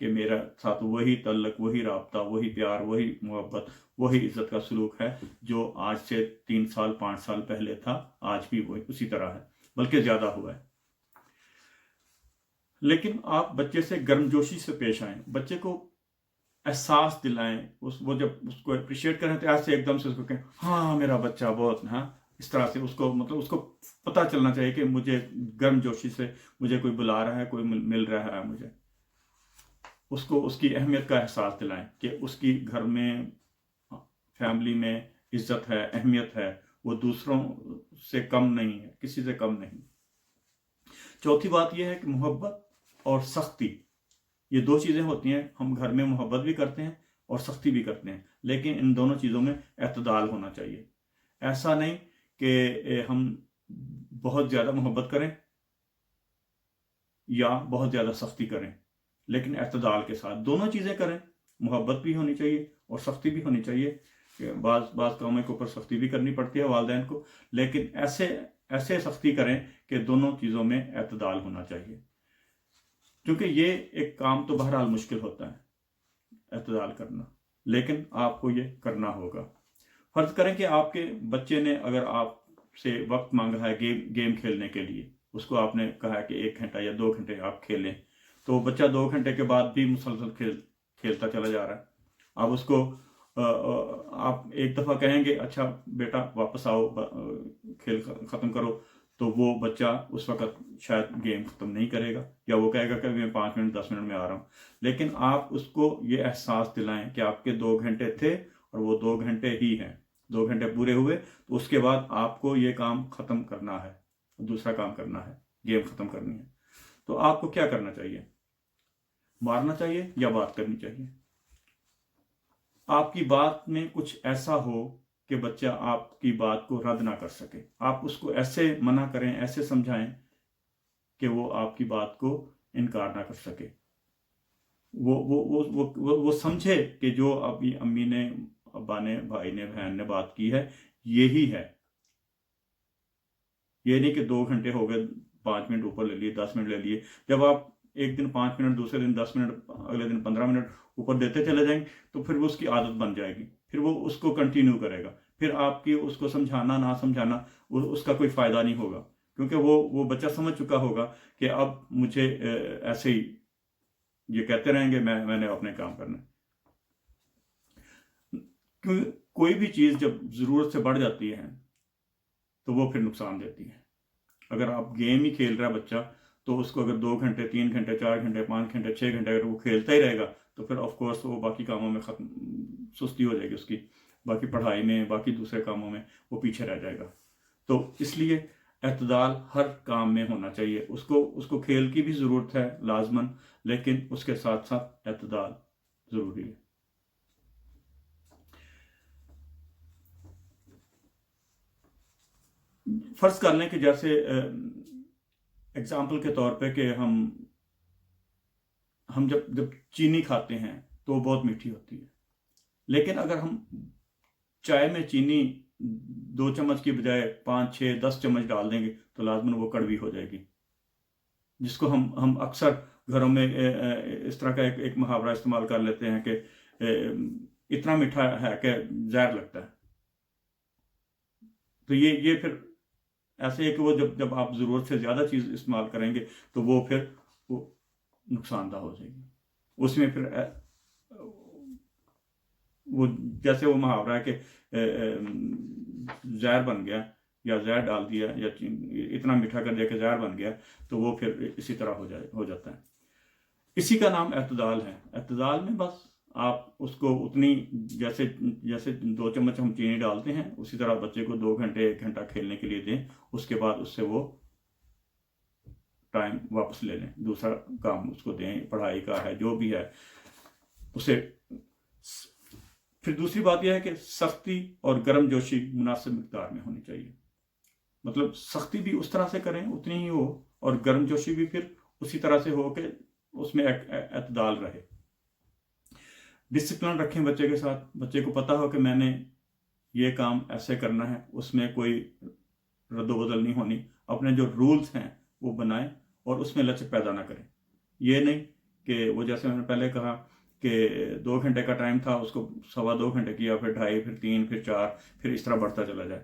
کہ میرا ساتھ وہی تعلق، وہی رابطہ، وہی پیار، وہی محبت، وہی عزت کا سلوک ہے جو آج سے 3 سال 5 سال پہلے تھا، آج بھی وہی اسی طرح ہے، بلکہ زیادہ ہوا ہے۔ لیکن آپ بچے سے گرم جوشی سے پیش آئیں، بچے کو احساس دلائیں، وہ جب اس کو اپریشیٹ کریں تو ایسے ایک دم سے اس کو کہیں ہاں میرا بچہ بہت، ہاں اس طرح سے اس کو مطلب اس کو پتہ چلنا چاہیے کہ مجھے گرم جوشی سے مجھے کوئی بلا رہا ہے، کوئی مل رہا ہے مجھے، اس کو اس کی اہمیت کا احساس دلائیں کہ اس کی گھر میں فیملی میں عزت ہے، اہمیت ہے، وہ دوسروں سے کم نہیں ہے، کسی سے کم نہیں۔ چوتھی بات یہ ہے کہ محبت اور سختی، یہ 2 چیزیں ہوتی ہیں، ہم گھر میں محبت بھی کرتے ہیں اور سختی بھی کرتے ہیں، لیکن ان دونوں چیزوں میں اعتدال ہونا چاہیے۔ ایسا نہیں کہ ہم بہت زیادہ محبت کریں یا بہت زیادہ سختی کریں، لیکن اعتدال کے ساتھ دونوں چیزیں کریں، محبت بھی ہونی چاہیے اور سختی بھی ہونی چاہیے۔ بعض کاموں کے اوپر سختی بھی کرنی پڑتی ہے والدین کو، لیکن ایسے سختی کریں کہ دونوں چیزوں میں اعتدال ہونا چاہیے، کیونکہ یہ ایک کام تو بہرحال مشکل ہوتا ہے اعتدال کرنا، لیکن آپ کو یہ کرنا ہوگا۔ فرض کریں کہ آپ کے بچے نے اگر آپ سے وقت مانگا ہے گیم کھیلنے کے لیے، اس کو آپ نے کہا ہے کہ 1 گھنٹہ یا 2 گھنٹے آپ کھیلیں، تو بچہ 2 گھنٹے کے بعد بھی مسلسل کھیلتا چلا جا رہا ہے۔ آپ اس کو آپ ایک دفعہ کہیں گے اچھا بیٹا واپس آؤ، کھیل ختم کرو، تو وہ بچہ اس وقت شاید گیم ختم نہیں کرے گا، یا وہ کہے گا کہ میں 5 منٹ 10 منٹ میں آ رہا ہوں۔ لیکن آپ اس کو یہ احساس دلائیں کہ آپ کے 2 گھنٹے تھے اور وہ 2 گھنٹے ہی ہیں، 2 گھنٹے پورے ہوئے تو اس کے بعد آپ کو یہ کام ختم کرنا ہے، دوسرا کام کرنا ہے، گیم ختم کرنی ہے۔ تو آپ کو کیا کرنا چاہیے؟ مارنا چاہیے یا بات کرنی چاہیے؟ آپ کی بات میں کچھ ایسا ہو کہ بچہ آپ کی بات کو رد نہ کر سکے، آپ اس کو ایسے منع کریں، ایسے سمجھائیں کہ وہ آپ کی بات کو انکار نہ کر سکے، وہ سمجھے کہ جو ابھی امی نے، ابا نے، بھائی نے، بہن نے بات کی ہے یہی ہے۔ یہ نہیں کہ 2 گھنٹے ہو گئے 5 منٹ اوپر لے لیے، 10 منٹ لے لیے۔ جب آپ ایک دن 5 منٹ، دوسرے دن 10 منٹ، اگلے دن 15 منٹ اوپر دیتے چلے جائیں گے تو پھر وہ اس کی عادت بن جائے گی، پھر وہ اس کو کنٹینیو کرے گا، پھر آپ کی اس کو سمجھانا نہ سمجھانا اس کا کوئی فائدہ نہیں ہوگا، کیونکہ وہ بچہ سمجھ چکا ہوگا کہ اب مجھے ایسے ہی یہ کہتے رہیں گے، میں نے اپنے کام کرنا ہے۔ کیونکہ کوئی بھی چیز جب ضرورت سے بڑھ جاتی ہے تو وہ پھر نقصان دیتی ہے۔ اگر آپ گیم ہی کھیل رہا بچہ تو اس کو اگر 2 گھنٹے 3 گھنٹے 4 گھنٹے 5 گھنٹے 6 گھنٹے اگر وہ کھیلتا ہی رہے گا تو پھر آف کورس وہ باقی کاموں میں سستی ہو جائے گی، اس کی باقی پڑھائی میں، باقی دوسرے کاموں میں وہ پیچھے رہ جائے گا۔ تو اس لیے اعتدال ہر کام میں ہونا چاہیے، اس کو کھیل کی بھی ضرورت ہے لازماً، لیکن اس کے ساتھ ساتھ اعتدال ضروری ہے۔ فرض کر لیں کہ جیسے اگزامپل کے طور پہ کہ ہم جب چینی کھاتے ہیں تو وہ بہت میٹھی ہوتی ہے، لیکن اگر ہم چائے میں چینی 2 چمچ کی بجائے 5 6 10 چمچ ڈال دیں گے تو لازماً وہ کڑوی ہو جائے گی، جس کو ہم اکثر گھروں میں اس طرح کا ایک محاورہ استعمال کر لیتے ہیں کہ اتنا میٹھا ہے کہ زہر لگتا ہے۔ تو یہ پھر ایسے ہے کہ وہ جب آپ ضرورت سے زیادہ چیز استعمال کریں گے تو وہ پھر وہ نقصان دہ ہو جائے گی، اس میں پھر وہ جیسے وہ محاورہ ہے کہ زہر بن گیا یا زہر ڈال دیا یا اتنا میٹھا کر دیا کہ زہر بن گیا، تو وہ پھر اسی طرح ہو جاتا ہے۔ اسی کا نام اعتدال ہے۔ اعتدال میں بس آپ اس کو اتنی جیسے 2 چمچ ہم چینی ڈالتے ہیں اسی طرح بچے کو 2 گھنٹے 1 گھنٹہ کھیلنے کے لیے دیں، اس کے بعد اس سے وہ ٹائم واپس لے لیں، دوسرا کام اس کو دیں، پڑھائی کا ہے جو بھی ہے اسے۔ پھر دوسری بات یہ ہے کہ سختی اور گرم جوشی مناسب مقدار میں ہونی چاہیے، مطلب سختی بھی اس طرح سے کریں اتنی ہی ہو، اور گرم جوشی بھی پھر اسی طرح سے ہو کہ اس میں اعتدال رہے۔ ڈسپلن رکھیں بچے کے ساتھ، بچے کو پتا ہو کہ میں نے یہ کام ایسے کرنا ہے، اس میں کوئی رد و بدل نہیں ہونی، اپنے جو رولز ہیں وہ بنائیں اور اس میں لچک پیدا نہ کریں۔ یہ نہیں کہ وہ جیسے میں نے پہلے کہا کہ 2 گھنٹے کا ٹائم تھا، اس کو 2.25 گھنٹے کیا، پھر 2.5، پھر 3، پھر 4، پھر اس طرح بڑھتا چلا جائے۔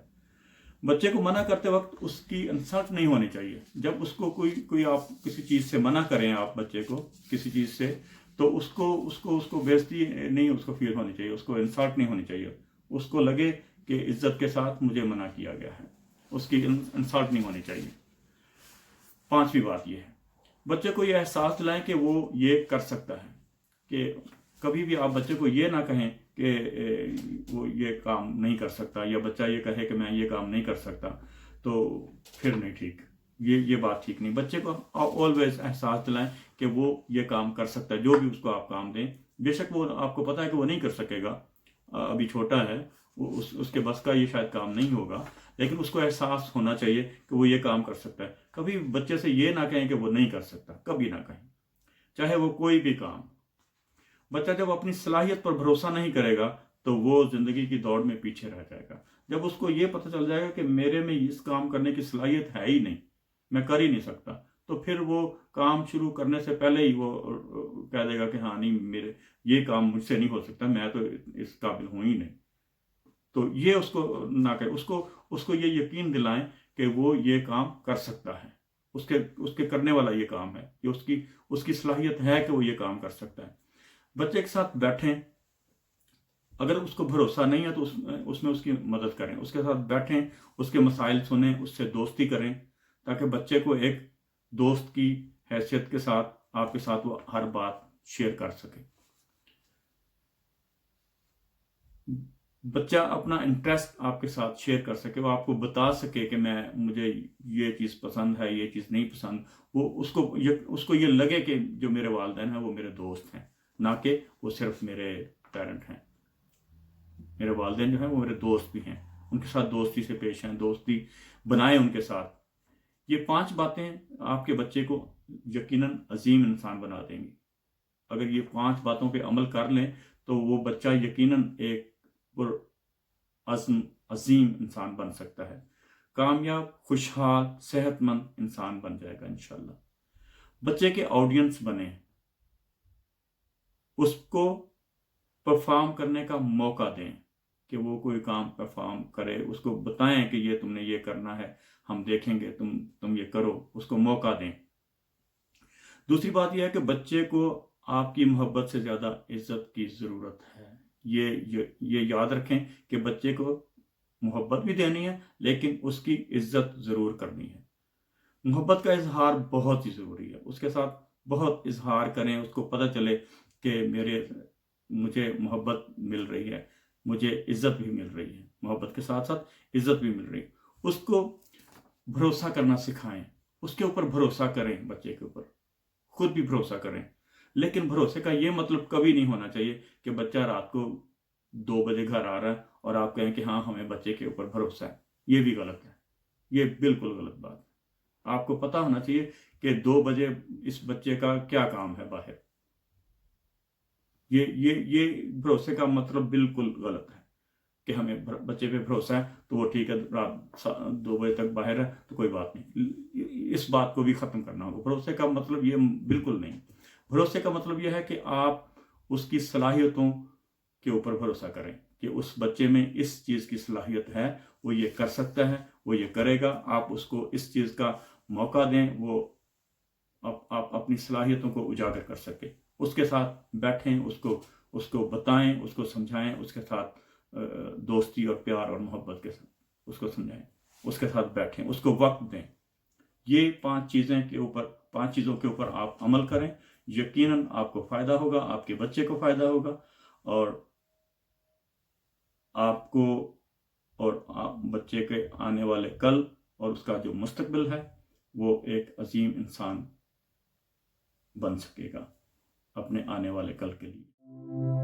بچے کو منع کرتے وقت اس کی انسلٹ نہیں ہونی چاہیے۔ جب اس کو کوئی آپ کسی چیز سے منع کریں، آپ بچے کو کسی چیز سے، تو اس کو بےزتی نہیں اس کو فیل ہونی چاہیے، اس کو انسلٹ نہیں ہونی چاہیے، اس کو لگے کہ عزت کے ساتھ مجھے منع کیا گیا ہے، اس کی انسلٹ نہیں ہونی چاہیے۔ 5ویں بات یہ ہے، بچے کو یہ احساس دلائیں کہ وہ یہ کر سکتا ہے، کہ کبھی بھی آپ بچے کو یہ نہ کہیں کہ وہ یہ کام نہیں کر سکتا، یا بچہ یہ کہے کہ میں یہ کام نہیں کر سکتا، تو پھر نہیں ٹھیک، یہ بات ٹھیک نہیں۔ بچے کو آلویز احساس دلائیں کہ وہ یہ کام کر سکتا ہے، جو بھی اس کو آپ کام دیں، بے شک وہ آپ کو پتہ ہے کہ وہ نہیں کر سکے گا، ابھی چھوٹا ہے، اس کے بس کا یہ شاید کام نہیں ہوگا، لیکن اس کو احساس ہونا چاہیے کہ وہ یہ کام کر سکتا ہے۔ کبھی بچے سے یہ نہ کہیں کہ وہ نہیں کر سکتا، کبھی نہ کہیں، چاہے وہ کوئی بھی کام۔ بچہ جب اپنی صلاحیت پر بھروسہ نہیں کرے گا تو وہ زندگی کی دوڑ میں پیچھے رہ جائے گا۔ جب اس کو یہ پتہ چل جائے گا کہ میرے میں اس کام کرنے کی صلاحیت ہے ہی نہیں، میں کر ہی نہیں سکتا، تو پھر وہ کام شروع کرنے سے پہلے ہی وہ کہہ دے گا کہ ہاں نہیں، یہ کام مجھ سے نہیں ہو سکتا، میں تو اس قابل ہوں ہی نہیں۔ تو یہ اس کو نہ کہ اس کو یہ یقین دلائیں کہ وہ یہ کام کر سکتا ہے، اس کے کرنے والا یہ کام ہے، کہ اس کی صلاحیت ہے کہ وہ یہ کام کر سکتا ہے۔ بچے کے ساتھ بیٹھیں، اگر اس کو بھروسہ نہیں ہے تو اس میں اس کی مدد کریں، اس کے ساتھ بیٹھیں، اس کے مسائل سنیں، اس سے دوستی کریں، تاکہ بچے کو ایک دوست کی حیثیت کے ساتھ آپ کے ساتھ وہ ہر بات شیئر کر سکے۔ بچہ اپنا انٹرسٹ آپ کے ساتھ شیئر کر سکے، وہ آپ کو بتا سکے کہ مجھے یہ چیز پسند ہے، یہ چیز نہیں پسند، وہ اس کو یہ لگے کہ جو میرے والدین ہیں وہ میرے دوست ہیں، نہ کہ وہ صرف میرے پیرنٹ ہیں۔ میرے والدین جو ہیں وہ میرے دوست بھی ہیں، ان کے ساتھ دوستی سے پیش آئیں، دوستی بنائیں ان کے ساتھ۔ یہ 5 باتیں آپ کے بچے کو یقیناً عظیم انسان بنا دیں گی۔ اگر یہ 5 باتوں پہ عمل کر لیں تو وہ بچہ یقیناً ایک عزم عظیم انسان بن سکتا ہے، کامیاب، خوشحال، صحت مند انسان بن جائے گا انشاءاللہ۔ بچے کے آڈینس بنیں، اس کو پرفارم کرنے کا موقع دیں، کہ وہ کوئی کام پرفارم کرے، اس کو بتائیں کہ یہ تم نے یہ کرنا ہے، ہم دیکھیں گے، تم یہ کرو، اس کو موقع دیں۔ دوسری بات یہ ہے کہ بچے کو آپ کی محبت سے زیادہ عزت کی ضرورت ہے۔ یہ یاد رکھیں کہ بچے کو محبت بھی دینی ہے، لیکن اس کی عزت ضرور کرنی ہے۔ محبت کا اظہار بہت ہی ضروری ہے، اس کے ساتھ بہت اظہار کریں، اس کو پتہ چلے کہ مجھے محبت مل رہی ہے، مجھے عزت بھی مل رہی ہے، محبت کے ساتھ ساتھ عزت بھی مل رہی ہے۔ اس کو بھروسہ کرنا سکھائیں، اس کے اوپر بھروسہ کریں، بچے کے اوپر خود بھی بھروسہ کریں۔ لیکن بھروسے کا یہ مطلب کبھی نہیں ہونا چاہیے کہ بچہ رات کو 2 بجے گھر آ رہا ہے اور آپ کہیں کہ ہاں ہمیں بچے کے اوپر بھروسہ ہے۔ یہ بھی غلط ہے، یہ بالکل غلط بات ہے۔ آپ کو پتہ ہونا چاہیے کہ 2 بجے اس بچے کا کیا کام ہے باہر۔ یہ بھروسے کا مطلب بالکل غلط ہے کہ ہمیں بچے پہ بھروسہ ہے تو وہ ٹھیک ہے، رات 2 بجے تک باہر ہے تو کوئی بات نہیں۔ اس بات کو بھی ختم کرنا ہوگا۔ بھروسے کا مطلب یہ بالکل نہیں۔ بھروسے کا مطلب یہ ہے کہ آپ اس کی صلاحیتوں کے اوپر بھروسہ کریں، کہ اس بچے میں اس چیز کی صلاحیت ہے، وہ یہ کر سکتا ہے، وہ یہ کرے گا۔ آپ اس کو اس چیز کا موقع دیں، وہ آپ اپنی صلاحیتوں کو اجاگر کر سکے۔ اس کے ساتھ بیٹھیں، اس کو بتائیں، اس کو سمجھائیں، اس کے ساتھ دوستی اور پیار اور محبت کے ساتھ اس کو سمجھائیں، اس کے ساتھ بیٹھیں، اس کو وقت دیں۔ یہ 5 چیزوں کے اوپر آپ عمل کریں، یقیناً آپ کو فائدہ ہوگا، آپ کے بچے کو فائدہ ہوگا، اور آپ کو اور بچے کے آنے والے کل اور اس کا جو مستقبل ہے وہ ایک عظیم انسان بن سکے گا اپنے آنے والے کل کے لیے۔